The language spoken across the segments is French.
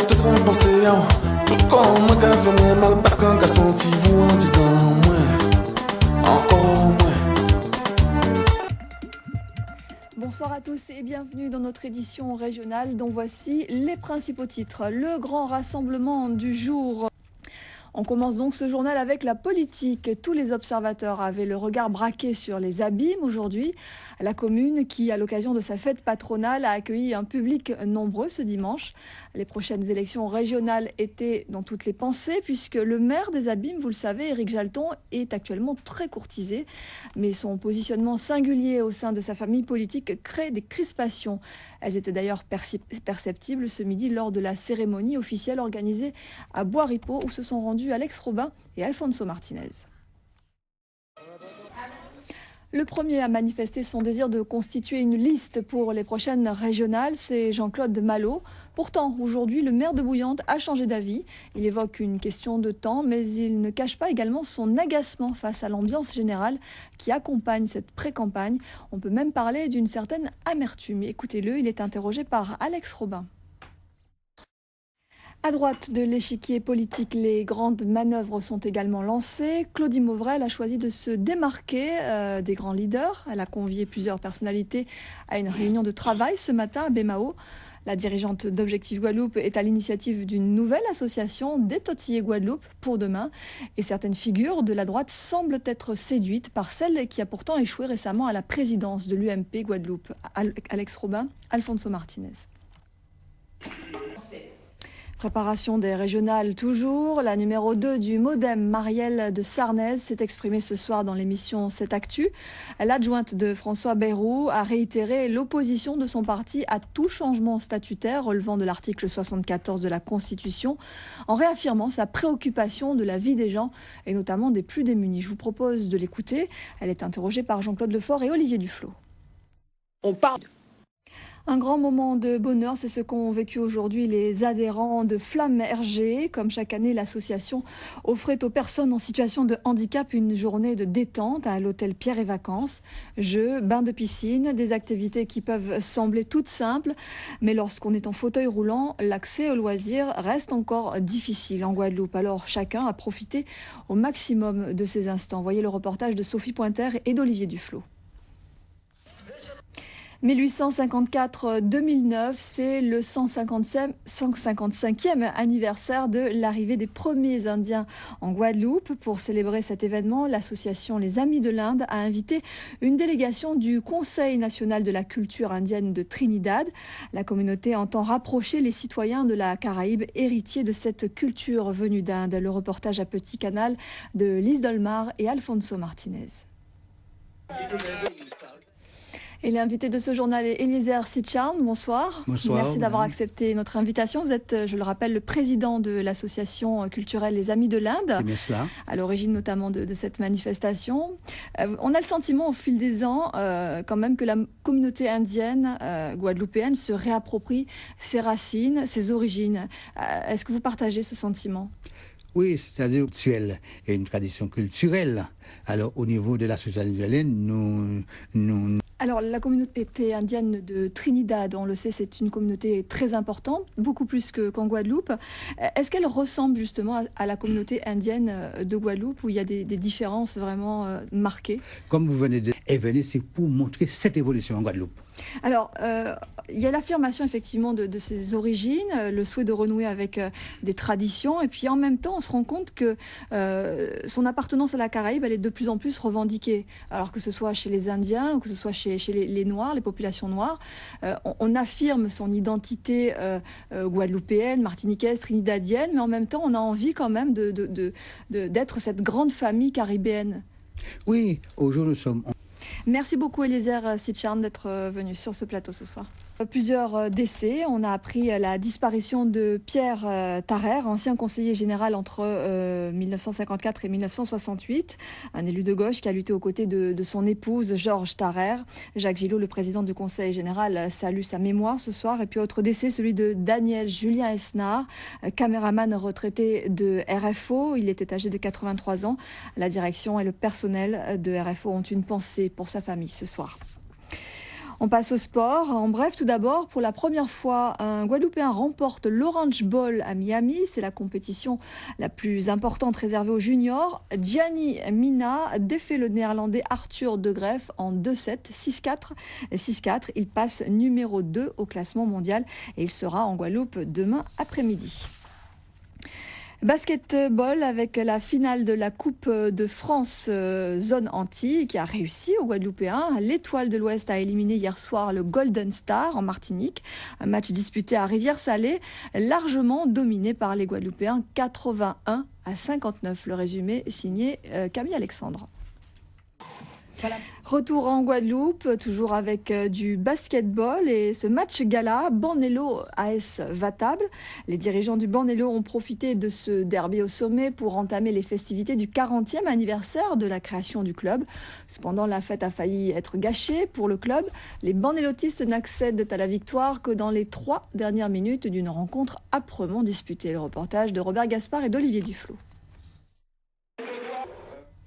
te sens penser tout comme moi qui fait mal parce qu'on a senti vous en dit dans moi, encore moins. Bonsoir à tous et bienvenue dans notre édition régionale dont voici les principaux titres. Le grand rassemblement du jour. On commence donc ce journal avec la politique. Tous les observateurs avaient le regard braqué sur les abîmes aujourd'hui. La commune qui, à l'occasion de sa fête patronale, a accueilli un public nombreux ce dimanche. Les prochaines élections régionales étaient dans toutes les pensées puisque le maire des abîmes, vous le savez, Éric Jalton, est actuellement très courtisé. Mais son positionnement singulier au sein de sa famille politique crée des crispations. Elles étaient d'ailleurs perceptibles ce midi lors de la cérémonie officielle organisée à Bois-Ripaud où se sont rendus Alex Robin et Alfonso Martinez. Le premier à manifester son désir de constituer une liste pour les prochaines régionales, c'est Jean-Claude Malo. Pourtant, aujourd'hui, le maire de Bouillante a changé d'avis. Il évoque une question de temps, mais il ne cache pas également son agacement face à l'ambiance générale qui accompagne cette pré-campagne. On peut même parler d'une certaine amertume. Écoutez-le, il est interrogé par Alex Robin. À droite de l'échiquier politique, les grandes manœuvres sont également lancées. Claudie Mauvrel a choisi de se démarquer des grands leaders. Elle a convié plusieurs personnalités à une réunion de travail ce matin à Bémao. La dirigeante d'Objectif Guadeloupe est à l'initiative d'une nouvelle association des Totillés Guadeloupe pour demain. Et certaines figures de la droite semblent être séduites par celle qui a pourtant échoué récemment à la présidence de l'UMP Guadeloupe. Alex Robin, Alfonso Martinez. Préparation des régionales toujours. La numéro 2 du Modem, Marielle de Sarnez, s'est exprimée ce soir dans l'émission Cette Actu. L'adjointe de François Bayrou a réitéré l'opposition de son parti à tout changement statutaire relevant de l'article 74 de la Constitution, en réaffirmant sa préoccupation de la vie des gens et notamment des plus démunis. Je vous propose de l'écouter. Elle est interrogée par Jean-Claude Lefort et Olivier Duflot. On parle. Un grand moment de bonheur, c'est ce qu'ont vécu aujourd'hui les adhérents de Flamme RG. Comme chaque année, l'association offrait aux personnes en situation de handicap une journée de détente à l'hôtel Pierre et Vacances. Jeux, bains de piscine, des activités qui peuvent sembler toutes simples. Mais lorsqu'on est en fauteuil roulant, l'accès aux loisirs reste encore difficile en Guadeloupe. Alors chacun a profité au maximum de ces instants. Voyez le reportage de Sophie Pointer et d'Olivier Duflot. 1854-2009, c'est le 155e anniversaire de l'arrivée des premiers Indiens en Guadeloupe. Pour célébrer cet événement, l'association Les Amis de l'Inde a invité une délégation du Conseil national de la culture indienne de Trinidad. La communauté entend rapprocher les citoyens de la Caraïbe, héritiers de cette culture venue d'Inde. Le reportage à Petit Canal de Lise Dolmar et Alfonso Martinez. Et l'invité de ce journal est Eliezer Sitcharn. Bonsoir. Bonsoir. Merci d'avoir accepté notre invitation. Vous êtes, je le rappelle, le président de l'association culturelle Les Amis de l'Inde, C'est bien cela. à l'origine notamment de cette manifestation. On a le sentiment au fil des ans quand même que la communauté indienne guadeloupéenne se réapproprie ses racines, ses origines. Est-ce que vous partagez ce sentiment ? Oui, c'est-à-dire culturel et une tradition culturelle. Alors, au niveau de l'association de l'Inde, nous... Alors, la communauté indienne de Trinidad, on le sait, c'est une communauté très importante, beaucoup plus qu'en Guadeloupe. Est-ce qu'elle ressemble justement à la communauté indienne de Guadeloupe, où il y a des différences vraiment marquées ? Comme vous venez de dire, c'est pour montrer cette évolution en Guadeloupe. Alors, il y a l'affirmation effectivement de ses origines, le souhait de renouer avec des traditions, et puis en même temps, on se rend compte que son appartenance à la Caraïbe, elle est de plus en plus revendiquée. Alors que ce soit chez les Indiens, ou que ce soit chez les Noirs, les populations noires, on affirme son identité guadeloupéenne, martiniquaise, trinidadienne, mais en même temps, on a envie quand même d'être cette grande famille caribéenne. Oui, aujourd'hui, nous sommes... Merci beaucoup Eliezer Sitcharn d'être venu sur ce plateau ce soir. Plusieurs décès. On a appris la disparition de Pierre Tarrer, ancien conseiller général entre 1954 et 1968, un élu de gauche qui a lutté aux côtés de son épouse Georges Tarrer. Jacques Gillot, le président du conseil général, salue sa mémoire ce soir. Et puis autre décès, celui de Daniel Julien Esnard, caméraman retraité de RFO. Il était âgé de 83 ans. La direction et le personnel de RFO ont une pensée pour sa famille ce soir. On passe au sport. En bref, tout d'abord, pour la première fois, un Guadeloupéen remporte l'Orange Bowl à Miami. C'est la compétition la plus importante réservée aux juniors. Gianni Mina défait le Néerlandais Arthur De Greef en 2-7, 6-4. 6-4. Il passe numéro 2 au classement mondial et il sera en Guadeloupe demain après-midi. Basketball avec la finale de la Coupe de France Zone Antilles qui a réussi aux Guadeloupéens. L'Étoile de l'Ouest a éliminé hier soir le Golden Star en Martinique. Un match disputé à Rivière-Salée, largement dominé par les Guadeloupéens, 81-59. Le résumé est signé Camille Alexandre. Voilà. Retour en Guadeloupe, toujours avec du basketball et ce match gala, Bornello AS Vatable. Les dirigeants du Bornello ont profité de ce derby au sommet pour entamer les festivités du 40e anniversaire de la création du club. Cependant, la fête a failli être gâchée pour le club. Les Bornellotistes n'accèdent à la victoire que dans les 3 dernières minutes d'une rencontre âprement disputée. Le reportage de Robert Gaspard et d'Olivier Duflot.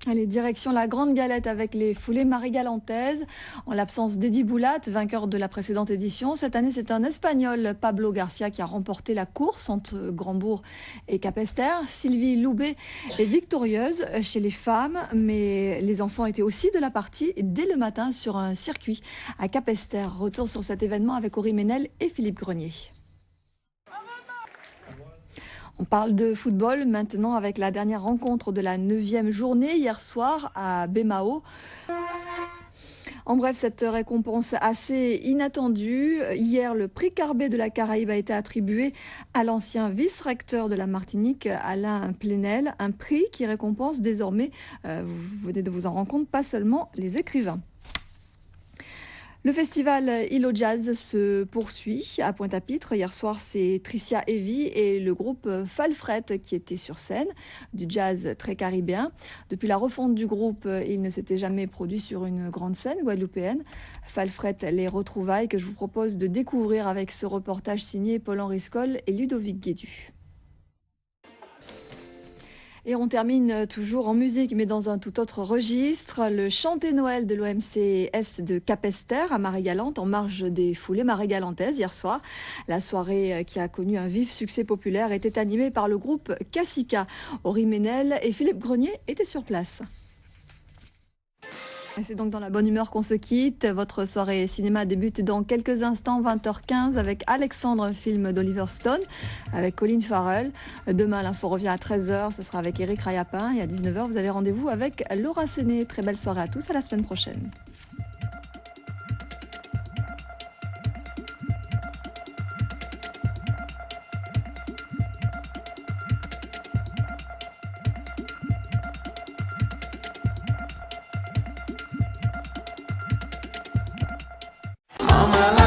Allez, direction la Grande Galette avec les foulées marie-galantaises. En l'absence d'Eddy Boulat, vainqueur de la précédente édition, cette année c'est un Espagnol, Pablo Garcia, qui a remporté la course entre Grandbourg et Capesterre. Sylvie Loubet est victorieuse chez les femmes, mais les enfants étaient aussi de la partie dès le matin sur un circuit à Capesterre. Retour sur cet événement avec Aury Ménel et Philippe Grenier. On parle de football maintenant avec la dernière rencontre de la 9e journée hier soir à Bémao. En bref, cette récompense assez inattendue. Hier, le prix Carbet de la Caraïbe a été attribué à l'ancien vice-recteur de la Martinique, Alain Plenel. Un prix qui récompense désormais, vous venez de vous en rendre compte, pas seulement les écrivains. Le festival Île Jazz se poursuit à Pointe-à-Pitre. Hier soir, c'est Tricia Heavy et le groupe Falfret qui étaient sur scène, du jazz très caribéen. Depuis la refonte du groupe, il ne s'était jamais produit sur une grande scène guadeloupéenne. Falfret, les retrouvailles que je vous propose de découvrir avec ce reportage signé Paul-Henri Scoll et Ludovic Guédu. Et on termine toujours en musique, mais dans un tout autre registre. Le chanté Noël de l'OMCS de Capesterre à Marie-Galante, en marge des foulées marie-galantaises hier soir. La soirée qui a connu un vif succès populaire était animée par le groupe Cassica. Aury Ménel et Philippe Grenier étaient sur place. Et c'est donc dans la bonne humeur qu'on se quitte. Votre soirée cinéma débute dans quelques instants, 20h15, avec Alexandre, un film d'Oliver Stone, avec Colin Farrell. Demain, l'info revient à 13h, ce sera avec Éric Rayapin. Et à 19h, vous avez rendez-vous avec Laura Séné. Très belle soirée à tous, à la semaine prochaine. Mama